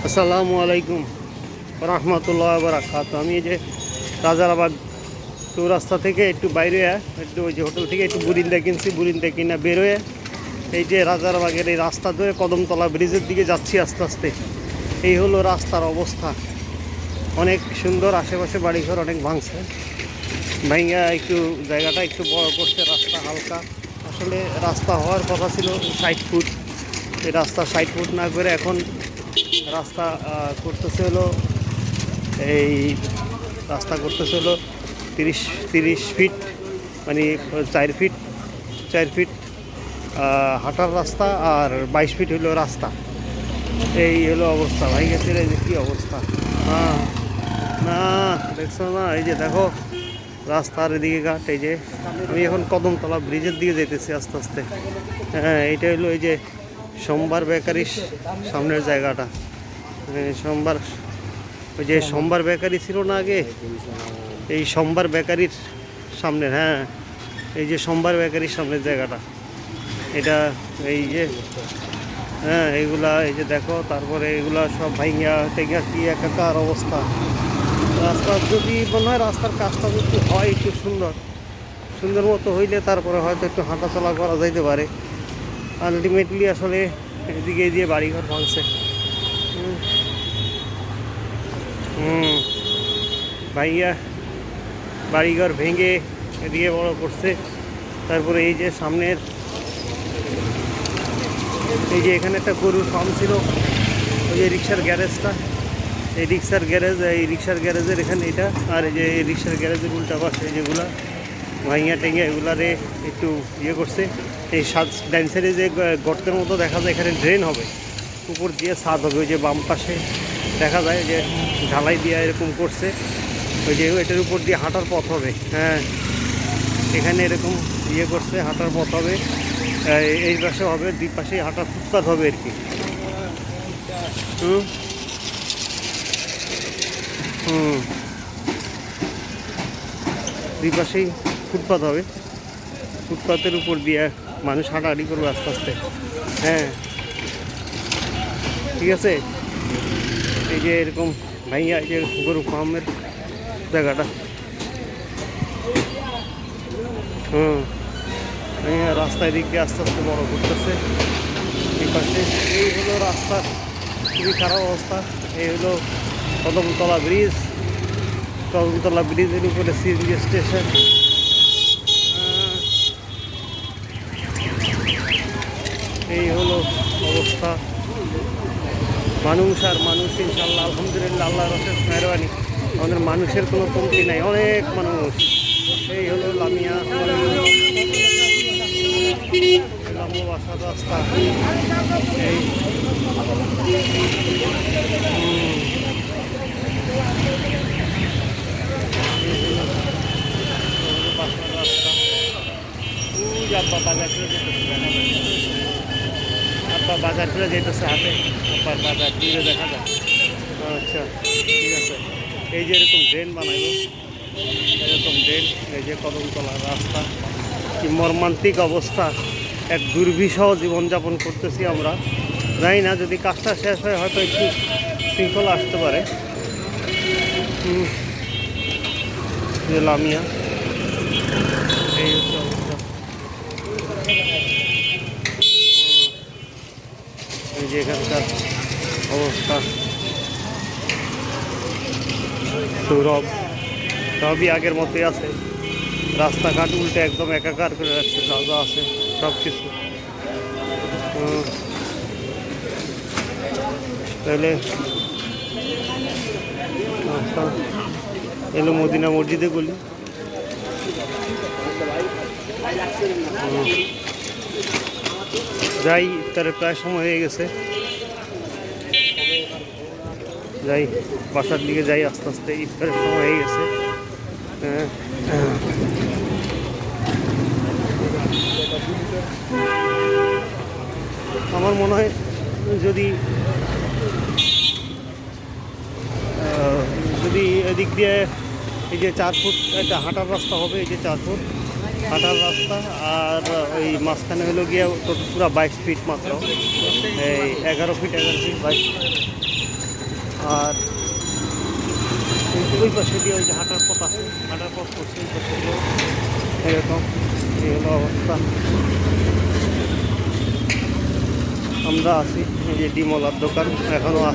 আসসালামু আলাইকুম রহমতুল্লাহ বারাকাত। আমি এই যে রাজারাবাগ চৌরাস্তা থেকে একটু বাইরে একটু ওই যে হোটেল থেকে একটু বুরিন্দা কিনছি, বুরিন্দা কিনা বেরোয় এই যে রাজারবাগের এই রাস্তা ধরে কদমতলা ব্রিজের দিকে যাচ্ছি আস্তে আস্তে। এই হলো রাস্তার অবস্থা, অনেক সুন্দর, আশেপাশে বাড়িঘর অনেক ভাঙছে, ভাইয়া একটু জায়গাটা একটু বড় করছে, রাস্তা হালকা। আসলে রাস্তা হওয়ার কথা ছিল 60 ফুট, এই রাস্তা 60 ফুট না করে এখন রাস্তা করতেছে হলো এই রাস্তা করতেছে হলো 30 ফিট, মানে 4 ফিট হাঁটার রাস্তা আর 22 ফিট হলো রাস্তা। এই হলো অবস্থা ভাই গেছে, এই যে কী অবস্থা। হ্যাঁ না দেখছো না, এই যে দেখো রাস্তার এদিকে ঘাট। এই যে আমি এখন কদমতলা ব্রিজের দিকে যেতেছি আস্তে আস্তে। হ্যাঁ এইটা হলো এই যে সোমবার বেকারির সামনের জায়গাটা। সোমবার, ওই যে সোমবার বেকারি ছিল না আগে, এই সোমবার বেকারির সামনে। হ্যাঁ এই যে সোমবার বেকারির সামনের জায়গাটা এটা। এই যে হ্যাঁ এইগুলা এই যে দেখো, তারপরে এগুলা সব ভাইঙ্গা টেঙ্গা কি একাকার অবস্থা। রাস্তার যদি মনে হয় রাস্তার কাজটা যদি হয় একটু সুন্দর মতো হইলে তারপরে হয়তো একটু হাঁটাচলা করা যাইতে পারে। আলটিমেটলি আসলে এদিকে দিয়ে বাড়িঘর ভাঙছে। ভাইয়া বাড়িঘর ভেঙে এদিকে বড় করছে। তারপরে এই যে সামনের এই যে এখানে একটা গরুর ফার্ম ছিল, ওই যে রিক্সার গ্যারেজটা, এই রিক্সার গ্যারেজের এখানে এটা। আর এই যে এই রিক্সার গ্যারেজের উল্টা পাশে যেগুলা ভাইয়া টেঙ্গা এগুলারে একটু ইয়ে করছে। এই ডাইন সাইডে যে গর্তের মতো দেখা যায়, এখানে ড্রেন হবে, উপর দিয়ে ছাদ হবে। ওই যে বাম পাশে দেখা যায় যে ঢালাই দিয়ে এরকম করছে, ওই যে এটার উপর দিয়ে হাঁটার পথ হবে। হ্যাঁ এখানে এরকম ইয়ে করছে, হাঁটার পথ হবে, এই পাশে হবে, দুই পাশে হাঁটার ফুটপাথ হবে আর কি। দুই পাশেই ফুটপাথ হবে, ফুটপাথের উপর দিয়ে মানুষ হাঁটাহাঁটি করবে আস্তে আস্তে। হ্যাঁ ঠিক আছে। এই যে এরকম ভাইয়া এই যে গরু ফার্মের জায়গাটা। ভাইয়া রাস্তায় দিক দিয়ে আস্তে আস্তে বড় করতেছে এই পাশে। এই হলো রাস্তার খুবই খারাপ অবস্থা। এই হলো কদমতলা ব্রিজের উপরে সিএনজি স্টেশন। এই হলো অবস্থা। মানুষ আর মানুষ, ইনশাল্লাহ আলহামদুলিল্লাহ, আল্লাহর অশেষ মেহরবানি, আমাদের মানুষের কোনো কমতি নাই, অনেক মানুষ। এই হলো লামিয়া বাসার রাস্তা। এই বাসার রাস্তা। আব্বা বাজার করে যেতেছে হাতে, আব্বার বাজার দূরে দেখা যায়। আচ্ছা ঠিক আছে। এই যে এরকম ড্রেন বানাইব, এরকম ড্রেন। এই যে কদমতলার রাস্তা, কি মর্মান্তিক অবস্থা। এক দুর্বিষহ জীবনযাপন করতেছি আমরা। জানি না যদি কাজটা শেষ হয় হয়তো একটু শৃঙ্খলা আসতে পারে। লামিয়া এই হচ্ছে অবস্থা। এই যে এখানকার অবস্থা সবই আগের মতোই আছে। রাস্তাঘাট উল্টে একদম একাকার করে রাখছে, যা যা আছে সব কিছু। তাহলে এলো মদিনা মসজিদে গলি। যাই, ইফতারের প্রায় সময় হয়ে গেছে, যাই বাসার দিকে যাই আস্তে আস্তে, ইফতারের সময় হয়ে গেছে। আমার মনে হয় যদি এদিক দিয়ে এই যে 4 ফুট একটা হাঁটার রাস্তা হবে, এই যে 4 ফুট হাঁটার রাস্তা, আর ওই মাঝখানে হলো গিয়ে পুরো 22 ফিট মাত্র, এই 11 ফিট 22 আর ওই পাশে দিয়ে ওই যে হাঁটার পথ আছে, হাঁটার পথ করছে ওই পাশে দিয়েও এরকম। এই হলো অবস্থা। আমরা আছি এই যে ডিমলার দোকান এখনো